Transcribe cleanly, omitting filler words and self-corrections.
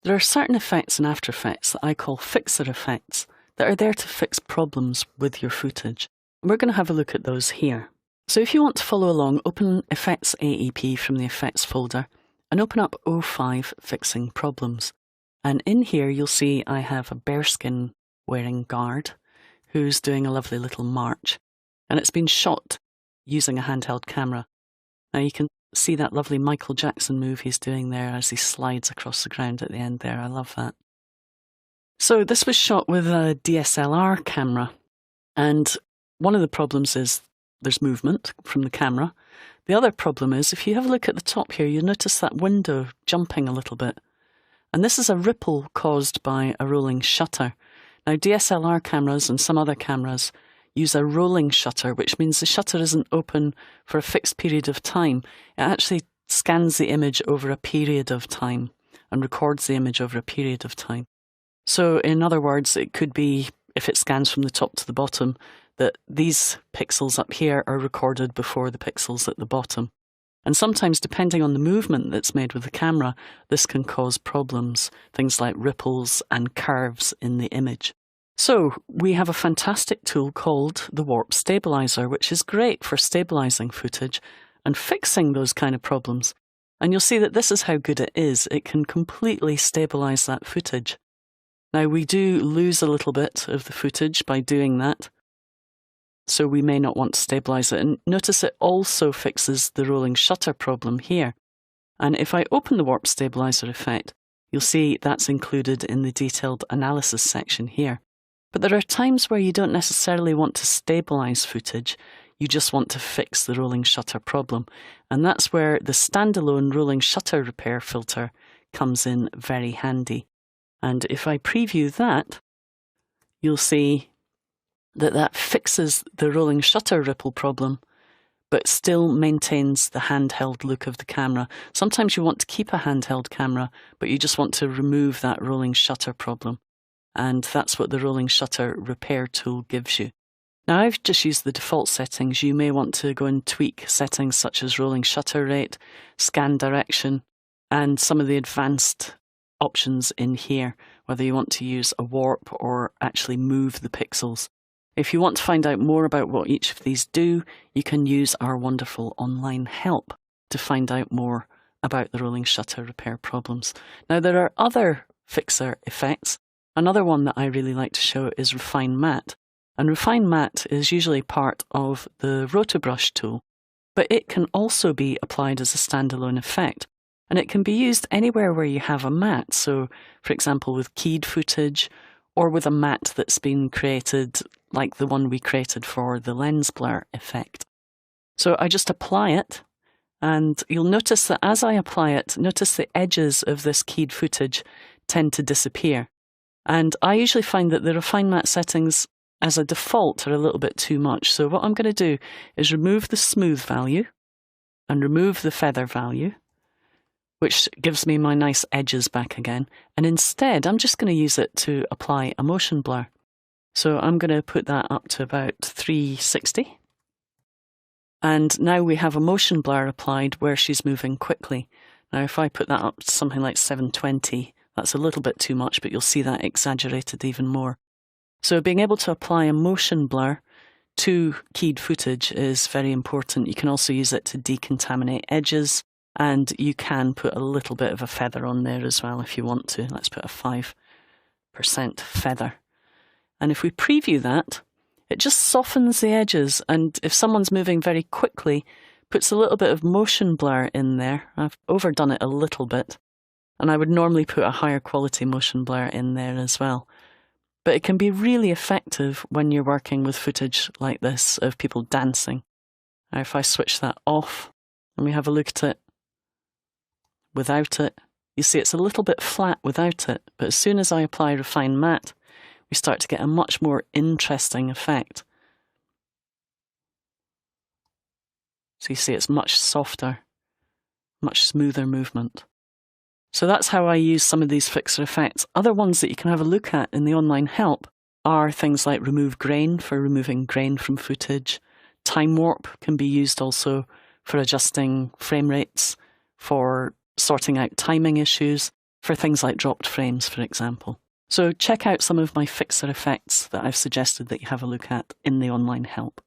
There are certain effects in After Effects that I call fixer effects that are there to fix problems with your footage. And we're going to have a look at those here. So if you want to follow along, open Effects AEP from the Effects folder and open up O5 Fixing Problems. And in here you'll see I have a bearskin wearing guard who's doing a lovely little march. And it's been shot using a handheld camera. Now you can see that lovely Michael Jackson move he's doing there as he slides across the ground at the end there. I love that. So this was shot with a DSLR camera, and one of the problems is there's movement from the camera. The other problem is if you have a look at the top here, you'll notice that window jumping a little bit. And this is a ripple caused by a rolling shutter. Now DSLR cameras and some other cameras use a rolling shutter, which means the shutter isn't open for a fixed period of time. It actually scans the image over a period of time and records the image over a period of time. So in other words, it could be, if it scans from the top to the bottom, that these pixels up here are recorded before the pixels at the bottom. And sometimes, depending on the movement that's made with the camera, this can cause problems, things like ripples and curves in the image. So we have a fantastic tool called the Warp Stabilizer, which is great for stabilizing footage and fixing those kind of problems. And you'll see that this is how good it is. It can completely stabilize that footage. Now we do lose a little bit of the footage by doing that, so we may not want to stabilize it. And notice it also fixes the rolling shutter problem here. And if I open the Warp Stabilizer effect, you'll see that's included in the detailed analysis section here. But there are times where you don't necessarily want to stabilize footage, you just want to fix the rolling shutter problem. And that's where the standalone rolling shutter repair filter comes in very handy. And if I preview that, you'll see that that fixes the rolling shutter ripple problem, but still maintains the handheld look of the camera. Sometimes you want to keep a handheld camera, but you just want to remove that rolling shutter problem. And that's what the rolling shutter repair tool gives you. Now I've just used the default settings. You may want to go and tweak settings such as rolling shutter rate, scan direction, and some of the advanced options in here, whether you want to use a warp or actually move the pixels. If you want to find out more about what each of these do, you can use our wonderful online help to find out more about the rolling shutter repair problems. Now there are other fixer effects. Another one that I really like to show is Refine Matte. And Refine Matte is usually part of the Rotobrush tool, but it can also be applied as a standalone effect. And it can be used anywhere where you have a matte. So, for example, with keyed footage or with a matte that's been created, like the one we created for the lens blur effect. So I just apply it, and you'll notice that as I apply it, notice the edges of this keyed footage tend to disappear. And I usually find that the Refine Matte settings as a default are a little bit too much. So what I'm going to do is remove the smooth value and remove the feather value, which gives me my nice edges back again. And instead, I'm just going to use it to apply a motion blur. So I'm going to put that up to about 360. And now we have a motion blur applied where she's moving quickly. Now if I put that up to something like 720, that's a little bit too much, but you'll see that exaggerated even more. So being able to apply a motion blur to keyed footage is very important. You can also use it to decontaminate edges, and you can put a little bit of a feather on there as well if you want to. Let's put a 5% feather. And if we preview that, it just softens the edges, and if someone's moving very quickly, puts a little bit of motion blur in there. I've overdone it a little bit, and I would normally put a higher quality motion blur in there as well. But it can be really effective when you're working with footage like this of people dancing. Now if I switch that off and we have a look at it without it, you see it's a little bit flat without it, but as soon as I apply Refine Matte, we start to get a much more interesting effect. So you see it's much softer, much smoother movement. So that's how I use some of these fixer effects. Other ones that you can have a look at in the online help are things like remove grain for removing grain from footage. Time warp can be used also for adjusting frame rates, for sorting out timing issues, for things like dropped frames, for example. So check out some of my fixer effects that I've suggested that you have a look at in the online help.